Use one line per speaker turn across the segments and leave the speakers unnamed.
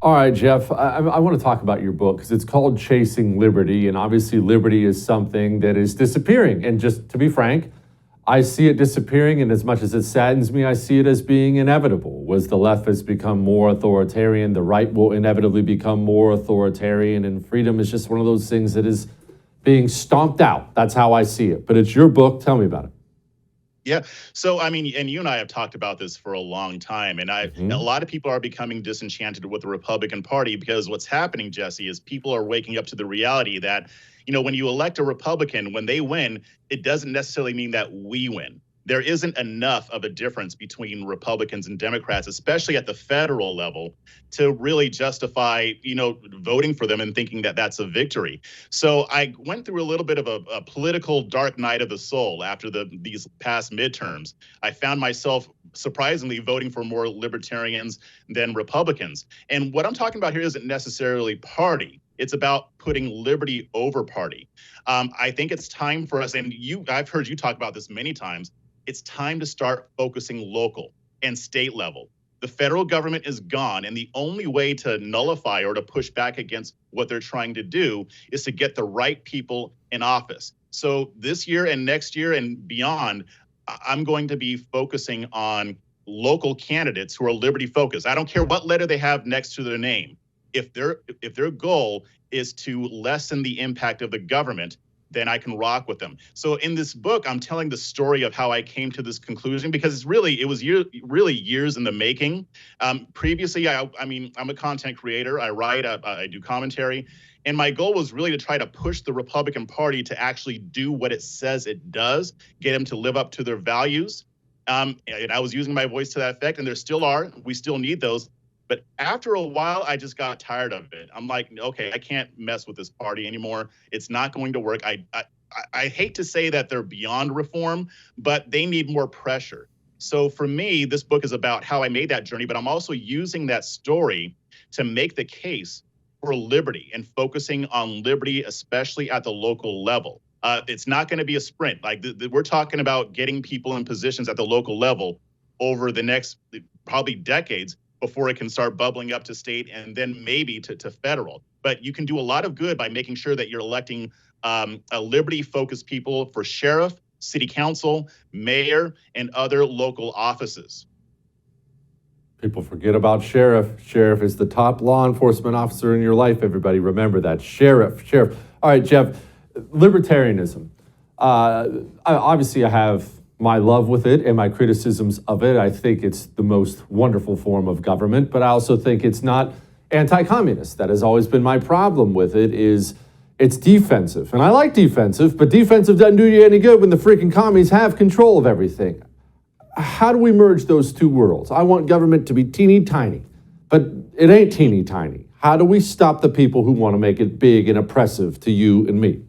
All right, Jeff, I want to talk about your book because it's called Chasing Liberty. And obviously, liberty is something that is disappearing. And just to be frank, I see it disappearing. And as much as it saddens me, I see it as being inevitable. As the left has become more authoritarian, the right will inevitably become more authoritarian. And freedom is just one of those things that is being stomped out. That's how I see it. But it's your book. Tell me about it.
Yeah. So, I mean, and you and I have talked about this for a long time, and a lot of people are becoming disenchanted with the Republican Party because what's happening, Jesse, is people are waking up to the reality that, when you elect a Republican, when they win, it doesn't necessarily mean that we win. There isn't enough of a difference between Republicans and Democrats, especially at the federal level, to really justify, voting for them and thinking that that's a victory. So I went through a little bit of a political dark night of the soul after these past midterms. I found myself surprisingly voting for more libertarians than Republicans. And what I'm talking about here isn't necessarily party. It's about putting liberty over party. I think it's time for us, and I've heard you talk about this many times. It's time to start focusing local and state level. The federal government is gone, and the only way to nullify or to push back against what they're trying to do is to get the right people in office. So this year and next year and beyond, I'm going to be focusing on local candidates who are liberty focused. I don't care what letter they have next to their name. If their goal is to lessen the impact of the government, then I can rock with them. So in this book, I'm telling the story of how I came to this conclusion because it was really years in the making. Previously, I'm a content creator. I write, I do commentary. And my goal was really to try to push the Republican Party to actually do what it says it does, get them to live up to their values. And I was using my voice to that effect, and there still are. We still need those. But after a while, I just got tired of it. I'm like, okay, I can't mess with this party anymore. It's not going to work. I hate to say that they're beyond reform, but they need more pressure. So for me, this book is about how I made that journey, but I'm also using that story to make the case for liberty and focusing on liberty, especially at the local level. It's not going to be a sprint. Like we're talking about getting people in positions at the local level over the next probably decades before it can start bubbling up to state and then maybe to federal. But you can do a lot of good by making sure that you're electing a liberty-focused people for sheriff, city council, mayor, and other local offices.
People forget about sheriff. Sheriff is the top law enforcement officer in your life, everybody. Remember that. Sheriff. All right, Jeff, libertarianism. Obviously, I have my love with it and my criticisms of it. I think it's the most wonderful form of government, but I also think it's not anti-communist. That has always been my problem with it, is it's defensive. And I like defensive, but defensive doesn't do you any good when the freaking commies have control of everything. How do we merge those two worlds? I want government to be teeny tiny, but it ain't teeny tiny. How do we stop the people who want to make it big and oppressive to you and me?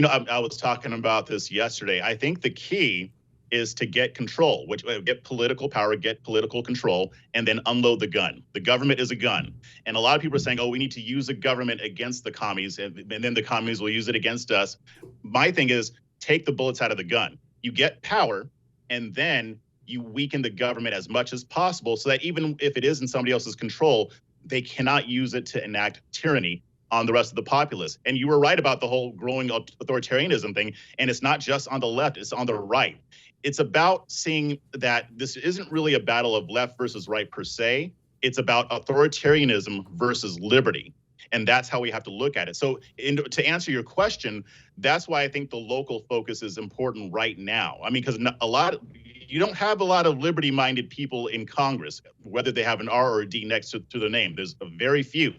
I was talking about this yesterday. I think the key is to get control, get political power, get political control, and then unload the gun. The government is a gun. And a lot of people are saying, we need to use the government against the commies, and then the commies will use it against us. My thing is, take the bullets out of the gun. You get power, and then you weaken the government as much as possible so that even if it is in somebody else's control, they cannot use it to enact tyranny on the rest of the populace. And you were right about the whole growing authoritarianism thing. And it's not just on the left, it's on the right. It's about seeing that this isn't really a battle of left versus right per se. It's about authoritarianism versus liberty. And that's how we have to look at it. So to answer your question, that's why I think the local focus is important right now. I mean, because you don't have a lot of liberty-minded people in Congress, whether they have an R or a D next to their name. There's a very few.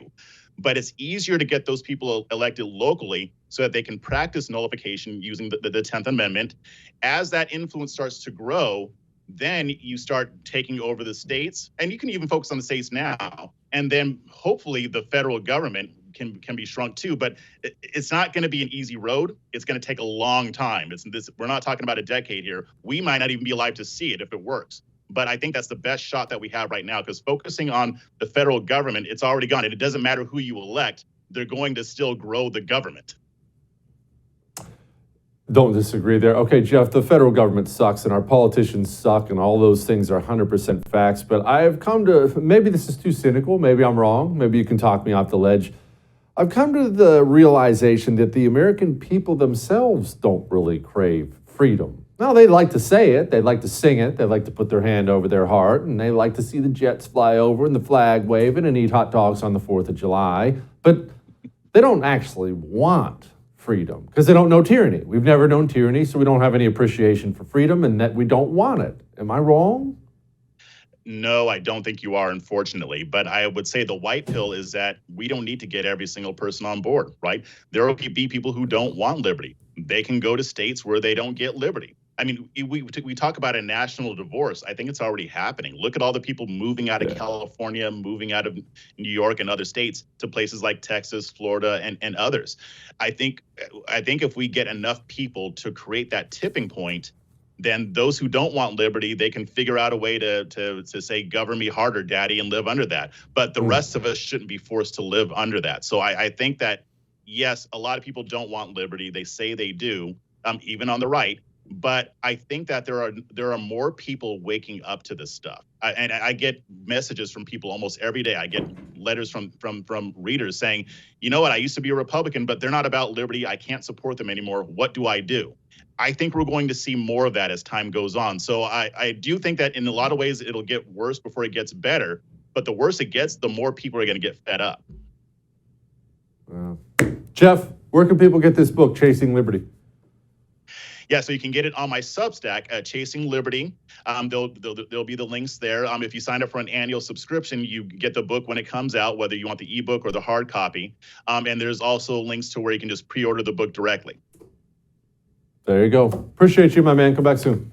But it's easier to get those people elected locally so that they can practice nullification using the 10th Amendment. As that influence starts to grow, then you start taking over the states, and you can even focus on the states now. And then hopefully the federal government can be shrunk too, but it's not going to be an easy road. It's going to take a long time. We're not talking about a decade here. We might not even be alive to see it if it works. But I think that's the best shot that we have right now, because focusing on the federal government, it's already gone. And it doesn't matter who you elect, they're going to still grow the government.
Don't disagree there. Okay, Jeff, the federal government sucks and our politicians suck and all those things are 100% facts. But I've come to, maybe this is too cynical, maybe I'm wrong, maybe you can talk me off the ledge. I've come to the realization that the American people themselves don't really crave freedom. Now, they like to say it, they like to sing it, they like to put their hand over their heart, and they like to see the jets fly over and the flag waving and eat hot dogs on the 4th of July. But they don't actually want freedom because they don't know tyranny. We've never known tyranny, so we don't have any appreciation for freedom and that we don't want it. Am I wrong?
No, I don't think you are, unfortunately. But I would say the white pill is that we don't need to get every single person on board, right? There will be people who don't want liberty. They can go to states where they don't get liberty. I mean, we talk about a national divorce. I think it's already happening. Look at all the people moving out of California, moving out of New York and other states to places like Texas, Florida, and others. I think if we get enough people to create that tipping point, then those who don't want liberty, they can figure out a way to say, govern me harder, daddy, and live under that. But the rest of us shouldn't be forced to live under that. So I think that, yes, a lot of people don't want liberty. They say they do, even on the right. But I think that there are more people waking up to this stuff. I get messages from people almost every day. I get letters from readers saying, you know what, I used to be a Republican, but they're not about liberty. I can't support them anymore. What do I do? I think we're going to see more of that as time goes on. So I do think that in a lot of ways it'll get worse before it gets better. But the worse it gets, the more people are going to get fed up.
Jeff, where can people get this book, Chasing Liberty?
Yeah, so you can get it on my Substack, Chasing Liberty. There'll be the links there. If you sign up for an annual subscription, you get the book when it comes out, whether you want the ebook or the hard copy. And there's also links to where you can just pre-order the book directly.
There you go. Appreciate you, my man. Come back soon.